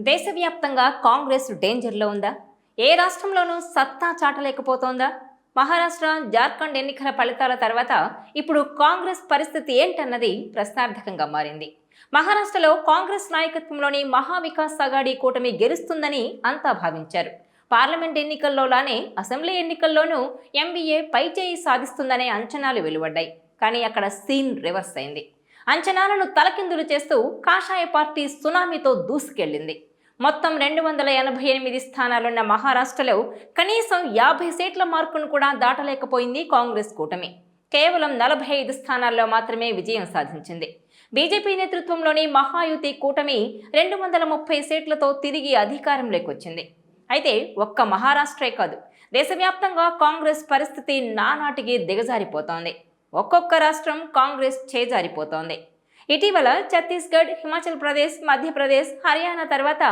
దేశవ్యాప్తంగా కాంగ్రెస్ డేంజర్లో ఉందా? ఏ రాష్ట్రంలోనూ సత్తా చాటలేకపోతోందా? మహారాష్ట్ర, జార్ఖండ్ ఎన్నికల ఫలితాల తర్వాత ఇప్పుడు కాంగ్రెస్ పరిస్థితి ఏంటన్నది ప్రశ్నార్థకంగా మారింది. మహారాష్ట్రలో కాంగ్రెస్ నాయకత్వంలోని మహావికాస్ అఘాడీ కూటమి గెలుస్తుందని అంతా భావించారు. పార్లమెంట్ ఎన్నికల్లోలానే అసెంబ్లీ ఎన్నికల్లోనూ ఎంబీఏ పైచేయి సాధిస్తుందనే అంచనాలు వెలువడ్డాయి. కానీ అక్కడ సీన్ రివర్స్ అయింది. అంచనాలను తలకిందులు చేస్తూ కాషాయ పార్టీ సునామీతో దూసుకెళ్లింది. మొత్తం 288 స్థానాలున్న మహారాష్ట్రలో కనీసం 50 సీట్ల మార్కును కూడా దాటలేకపోయింది కాంగ్రెస్ కూటమి. కేవలం 45 స్థానాల్లో మాత్రమే విజయం సాధించింది. బీజేపీ నేతృత్వంలోని మహాయుతి కూటమి 230 సీట్లతో తిరిగి అధికారంలోకి వచ్చింది. అయితే ఒక్క మహారాష్ట్రే కాదు, దేశవ్యాప్తంగా కాంగ్రెస్ పరిస్థితి నానాటికి దిగజారిపోతోంది. ఒక్కొక్క రాష్ట్రం కాంగ్రెస్ చేజారిపోతోంది. ఇటీవల ఛత్తీస్గఢ్, హిమాచల్ ప్రదేశ్, మధ్యప్రదేశ్, హర్యానా తర్వాత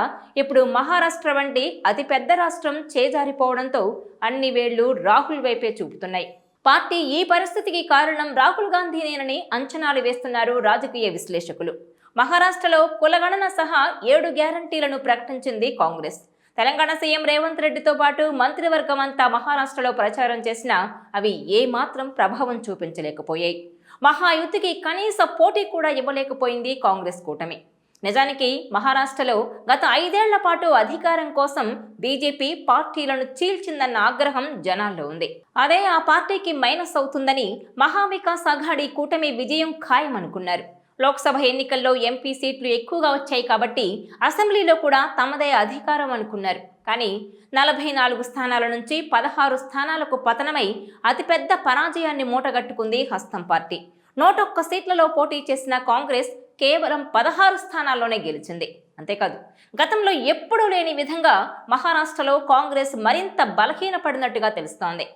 ఇప్పుడు మహారాష్ట్ర వంటి అతిపెద్ద రాష్ట్రం చేజారిపోవడంతో అన్ని వేళ్లు రాహుల్ వైపే చూపుతున్నాయి. పార్టీ ఈ పరిస్థితికి కారణం రాహుల్ గాంధీనేనని అంచనాలు వేస్తున్నారు రాజకీయ విశ్లేషకులు. మహారాష్ట్రలో కులగణన సహా 7 గ్యారంటీలను ప్రకటించింది కాంగ్రెస్. తెలంగాణ సీఎం రేవంత్ రెడ్డితో పాటు మంత్రివర్గం అంతా మహారాష్ట్రలో ప్రచారం చేసినా అవి ఏమాత్రం ప్రభావం చూపించలేకపోయాయి. మహాయుతికి కనీస పోటీ కూడా ఇవ్వలేకపోయింది కాంగ్రెస్ కూటమి. నిజానికి మహారాష్ట్రలో గత 5 ఏళ్ల పాటు అధికారం కోసం బీజేపీ పార్టీలను చీల్చిందన్న ఆగ్రహం జనాల్లో ఉంది. అదే ఆ పార్టీకి మైనస్ అవుతుందని మహావికాస్ అఘాడీ కూటమి విజయం ఖాయమనుకున్నారు. లోక్సభ ఎన్నికల్లో ఎంపీ సీట్లు ఎక్కువగా వచ్చాయి కాబట్టి అసెంబ్లీలో కూడా తమదే అధికారం అనుకున్నారు. కానీ 44 స్థానాల నుంచి 16 స్థానాలకు పతనమై అతిపెద్ద పరాజయాన్ని మూటగట్టుకుంది హస్తం పార్టీ. 101 సీట్లలో పోటీ చేసిన కాంగ్రెస్ కేవలం 16 స్థానాల్లోనే గెలిచింది. అంతేకాదు, గతంలో ఎప్పుడూ లేని విధంగా మహారాష్ట్రలో కాంగ్రెస్ మరింత బలహీనపడినట్టుగా తెలుస్తోంది.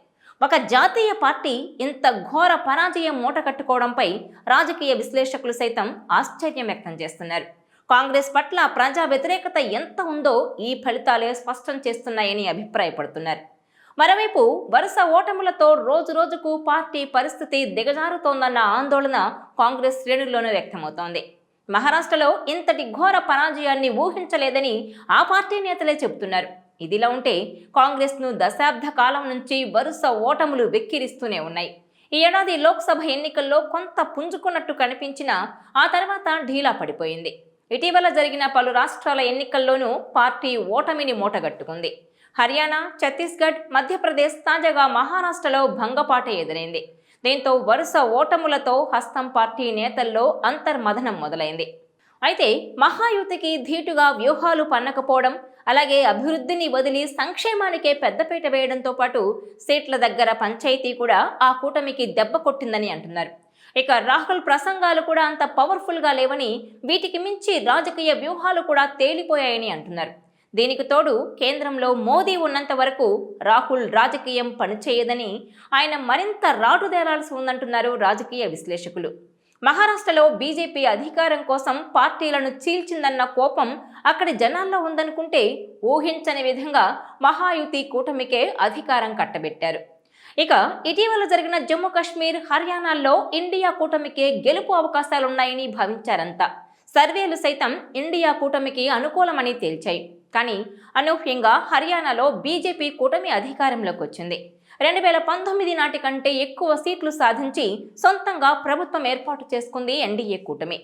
ఒక జాతీయ పార్టీ ఇంత ఘోర పరాజయం మూటకట్టుకోవడంపై రాజకీయ విశ్లేషకులు సైతం ఆశ్చర్యం వ్యక్తం చేస్తున్నారు. కాంగ్రెస్ పట్ల ప్రజా వ్యతిరేకత ఎంత ఉందో ఈ ఫలితాలే స్పష్టం చేస్తున్నాయని అభిప్రాయపడుతున్నారు. మరోవైపు వరుస ఓటములతో రోజు రోజుకు పార్టీ పరిస్థితి దిగజారుతోందన్న ఆందోళన కాంగ్రెస్ శ్రేణుల్లోనూ వ్యక్తమవుతోంది. మహారాష్ట్రలో ఇంతటి ఘోర పరాజయాన్ని ఊహించలేదని ఆ పార్టీ నేతలే చెబుతున్నారు. ఇదిలా ఉంటే కాంగ్రెస్ను దశాబ్ద కాలం నుంచి వరుస ఓటములు వెక్కిరిస్తూనే ఉన్నాయి. ఈ ఏడాది లోక్సభ ఎన్నికల్లో కొంత పుంజుకున్నట్టు కనిపించినా ఆ తర్వాత ఢీలా పడిపోయింది. ఇటీవల జరిగిన పలు రాష్ట్రాల ఎన్నికల్లోనూ పార్టీ ఓటమిని మూటగట్టుకుంది. హర్యానా, ఛత్తీస్గఢ్, మధ్యప్రదేశ్, తాజాగా మహారాష్ట్రలో భంగపాటే ఎదురైంది. దీంతో వరుస ఓటములతో హస్తం పార్టీ నేతల్లో అంతర్మథనం మొదలైంది. అయితే మహాయుతికి ధీటుగా వ్యూహాలు పన్నకపోవడం, అలాగే అభివృద్ధిని వదిలి సంక్షేమానికే పెద్దపీట వేయడంతో పాటు సీట్ల దగ్గర పంచాయతీ కూడా ఆ కూటమికి దెబ్బ కొట్టిందని అంటున్నారు. ఇక రాహుల్ ప్రసంగాలు కూడా అంత పవర్ఫుల్గా లేవని, వీటికి మించి రాజకీయ వ్యూహాలు కూడా తేలిపోయాయని అంటున్నారు. దీనికి తోడు కేంద్రంలో మోదీ ఉన్నంత వరకు రాహుల్ రాజకీయం పనిచేయదని, ఆయన మరింత రాటుదేరాల్సి ఉందంటున్నారు రాజకీయ విశ్లేషకులు. మహారాష్ట్రలో బీజేపీ అధికారం కోసం పార్టీలను చీల్చిందన్న కోపం అక్కడి జనాల్లో ఉందనుకుంటే ఊహించని విధంగా మహాయుతి కూటమికే అధికారం కట్టబెట్టారు. ఇక ఇటీవల జరిగిన జమ్మూ కాశ్మీర్, హర్యానాల్లో ఇండియా కూటమికే గెలుపు అవకాశాలున్నాయని భావించారంతా. సర్వేలు సైతం ఇండియా కూటమికి అనుకూలమని తేల్చాయి. కానీ అనూహ్యంగా హర్యానాలో బీజేపీ కూటమి అధికారంలోకి వచ్చింది. 2019 నాటి కంటే ఎక్కువ సీట్లు సాధించి సొంతంగా ప్రభుత్వం ఏర్పాటు చేసుకుంది ఎన్డీఏ కూటమి.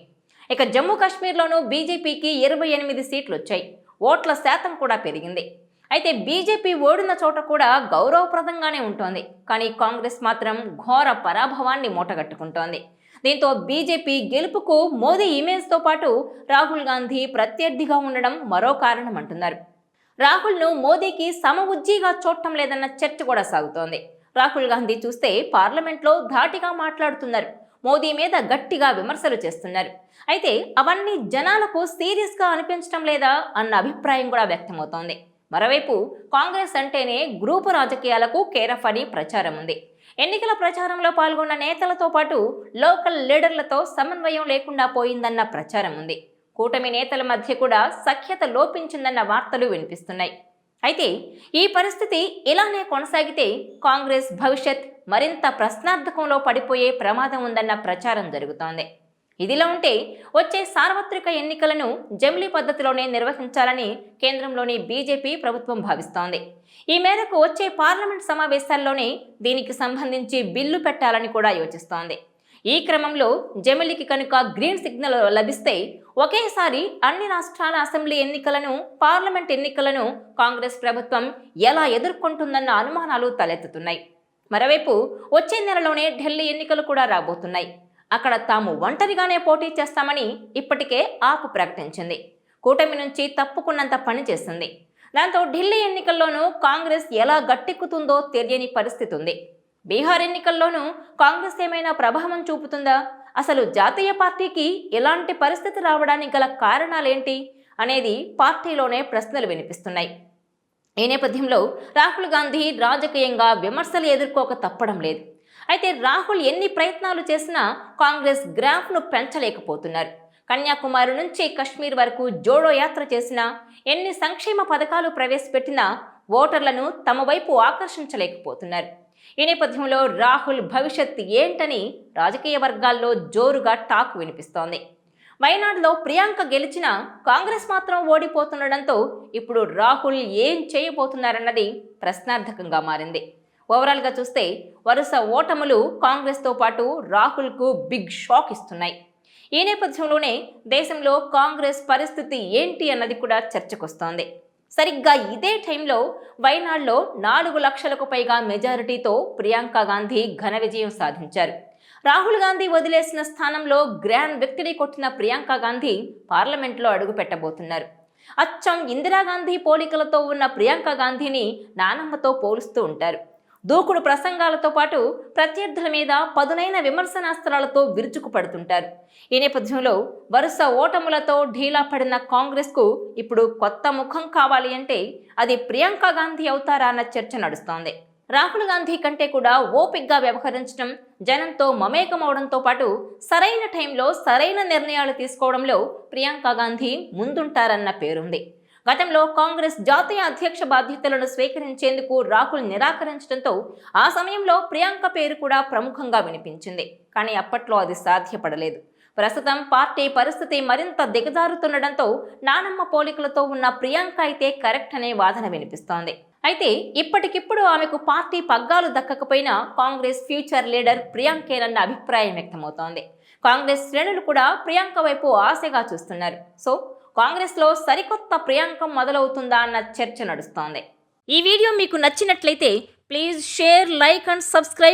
ఇక జమ్మూ కాశ్మీర్లోనూ బీజేపీకి 28 సీట్లు వచ్చాయి. ఓట్ల శాతం కూడా పెరిగింది. అయితే బీజేపీ ఓడిన చోట కూడా గౌరవప్రదంగానే ఉంటోంది. కానీ కాంగ్రెస్ మాత్రం ఘోర పరాభవాన్ని మూటగట్టుకుంటోంది. దీంతో బీజేపీ గెలుపుకు మోదీ ఇమేజ్తో పాటు రాహుల్ గాంధీ ప్రత్యర్థిగా ఉండడం మరో కారణం అంటున్నారు. రాహుల్ను మోదీకి సమఉజ్జీగా చూడటం లేదన్న చర్చ కూడా సాగుతోంది. రాహుల్ గాంధీ చూస్తే పార్లమెంట్లో ధాటిగా మాట్లాడుతున్నారు, మోదీ మీద గట్టిగా విమర్శలు చేస్తున్నారు. అయితే అవన్నీ జనాలకు సీరియస్గా అనిపించడం లేదా అన్న అభిప్రాయం కూడా వ్యక్తమవుతోంది. మరోవైపు కాంగ్రెస్ అంటేనే గ్రూపు రాజకీయాలకు కేరఫ్ అని ప్రచారం ఉంది. ఎన్నికల ప్రచారంలో పాల్గొన్న నేతలతో పాటు లోకల్ లీడర్లతో సమన్వయం లేకుండా పోయిందన్న ప్రచారం ఉంది. కూటమి నేతల మధ్య కూడా సఖ్యత లోపించిందన్న వార్తలు వినిపిస్తున్నాయి. అయితే ఈ పరిస్థితి ఇలానే కొనసాగితే కాంగ్రెస్ భవిష్యత్ మరింత ప్రశ్నార్థకంలో పడిపోయే ప్రమాదం ఉందన్న ప్రచారం జరుగుతోంది. ఇదిలా ఉంటే వచ్చే సార్వత్రిక ఎన్నికలను జమిలీ పద్ధతిలోనే నిర్వహించాలని కేంద్రంలోని బీజేపీ ప్రభుత్వం భావిస్తోంది. ఈ మేరకు వచ్చే పార్లమెంట్ సమావేశాల్లోనే దీనికి సంబంధించి బిల్లు పెట్టాలని కూడా యోచిస్తోంది. ఈ క్రమంలో జమిలీకి కనుక గ్రీన్ సిగ్నల్ లభిస్తే ఒకేసారి అన్ని రాష్ట్రాల అసెంబ్లీ ఎన్నికలను, పార్లమెంట్ ఎన్నికలను కాంగ్రెస్ ప్రభుత్వం ఎలా ఎదుర్కొంటుందన్న అనుమానాలు తలెత్తుతున్నాయి. మరోవైపు వచ్చే నెలలోనే ఢిల్లీ ఎన్నికలు కూడా రాబోతున్నాయి. అక్కడ తాము ఒంటరిగానే పోటీ చేస్తామని ఇప్పటికే ఆప్ ప్రకటించింది. కూటమి నుంచి తప్పుకున్నంత పని చేసింది. దాంతో ఢిల్లీ ఎన్నికల్లోనూ కాంగ్రెస్ ఎలా గట్టెక్కుతుందో తెలియని పరిస్థితి ఉంది. బీహార్ ఎన్నికల్లోనూ కాంగ్రెస్ ఏమైనా ప్రభావం చూపుతుందా? అసలు జాతీయ పార్టీకి ఎలాంటి పరిస్థితి రావడానికి గల కారణాలేంటి అనేది పార్టీలోనే ప్రశ్నలు వినిపిస్తున్నాయి. ఈ నేపథ్యంలో రాహుల్ గాంధీ రాజకీయంగా విమర్శలు ఎదుర్కోక తప్పడం లేదు. అయితే రాహుల్ ఎన్ని ప్రయత్నాలు చేసినా కాంగ్రెస్ గ్రాఫ్ను పెంచలేకపోతున్నారు. కన్యాకుమారి నుంచి కశ్మీర్ వరకు జోడో యాత్ర చేసినా, ఎన్ని సంక్షేమ పథకాలు ప్రవేశపెట్టినా ఓటర్లను తమ వైపు ఆకర్షించలేకపోతున్నారు. ఈ నేపథ్యంలో రాహుల్ భవిష్యత్ ఏంటని రాజకీయ వర్గాల్లో జోరుగా టాక్ వినిపిస్తోంది. వయనాడులో ప్రియాంక గెలిచినా కాంగ్రెస్ మాత్రం ఓడిపోతుండడంతో ఇప్పుడు రాహుల్ ఏం చేయబోతున్నారన్నది ప్రశ్నార్థకంగా మారింది. ఓవరాల్గా చూస్తే వరుస ఓటములు కాంగ్రెస్తో పాటు రాహుల్కు బిగ్ షాక్ ఇస్తున్నాయి. ఈ నేపథ్యంలోనే దేశంలో కాంగ్రెస్ పరిస్థితి ఏంటి అన్నది కూడా చర్చకొస్తోంది. సరిగ్గా ఇదే టైంలో వయనాడులో 4 లక్షలకు పైగా మెజారిటీతో ప్రియాంక గాంధీ ఘన విజయం సాధించారు. రాహుల్ గాంధీ వదిలేసిన స్థానంలో గ్రాండ్ విక్టరీ కొట్టిన ప్రియాంక గాంధీ పార్లమెంట్లో అడుగు పెట్టబోతున్నారు. అచ్చం ఇందిరాగాంధీ పోలికలతో ఉన్న ప్రియాంక గాంధీని నానమ్మతో పోలుస్తూ ఉంటారు. దూకుడు ప్రసంగాలతో పాటు ప్రత్యర్థుల మీద పదునైన విమర్శనాస్త్రాలతో విరుచుకుపడుతుంటారు. ఈ నేపథ్యంలో వరుస ఓటములతో ఢీలా పడిన కాంగ్రెస్కు ఇప్పుడు కొత్త ముఖం కావాలి అంటే అది ప్రియాంక గాంధీ అవుతారా అన్న చర్చ నడుస్తోంది. రాహుల్ గాంధీ కంటే కూడా ఓపిగ్గా వ్యవహరించడం, జనంతో మమేకమవడంతో పాటు సరైన టైంలో సరైన నిర్ణయాలు తీసుకోవడంలో ప్రియాంక గాంధీ ముందుంటారన్న పేరుంది. గతంలో కాంగ్రెస్ జాతీయ అధ్యక్ష బాధ్యతలను స్వీకరించేందుకు రాహుల్ నిరాకరించడంతో ఆ సమయంలో ప్రియాంక పేరు కూడా ప్రముఖంగా వినిపించింది. కానీ అప్పట్లో అది సాధ్యపడలేదు. ప్రస్తుతం పార్టీ పరిస్థితి మరింత దిగజారుతుండడంతో నానమ్మ పోలికలతో ఉన్న ప్రియాంక అయితే కరెక్ట్ అనే వాదన వినిపిస్తోంది. అయితే ఇప్పటికిప్పుడు ఆమెకు పార్టీ పగ్గాలు దక్కకపోయినా కాంగ్రెస్ ఫ్యూచర్ లీడర్ ప్రియాంకేనన్న అభిప్రాయం వ్యక్తమవుతోంది. కాంగ్రెస్ శ్రేణులు కూడా ప్రియాంక వైపు ఆశగా చూస్తున్నారు. సో కాంగ్రెస్లో సరికొత్త ప్రియాంక మొదలవుతుందా అన్న చర్చ నడుస్తోంది. ఈ వీడియో మీకు నచ్చినట్లయితే please share, like and subscribe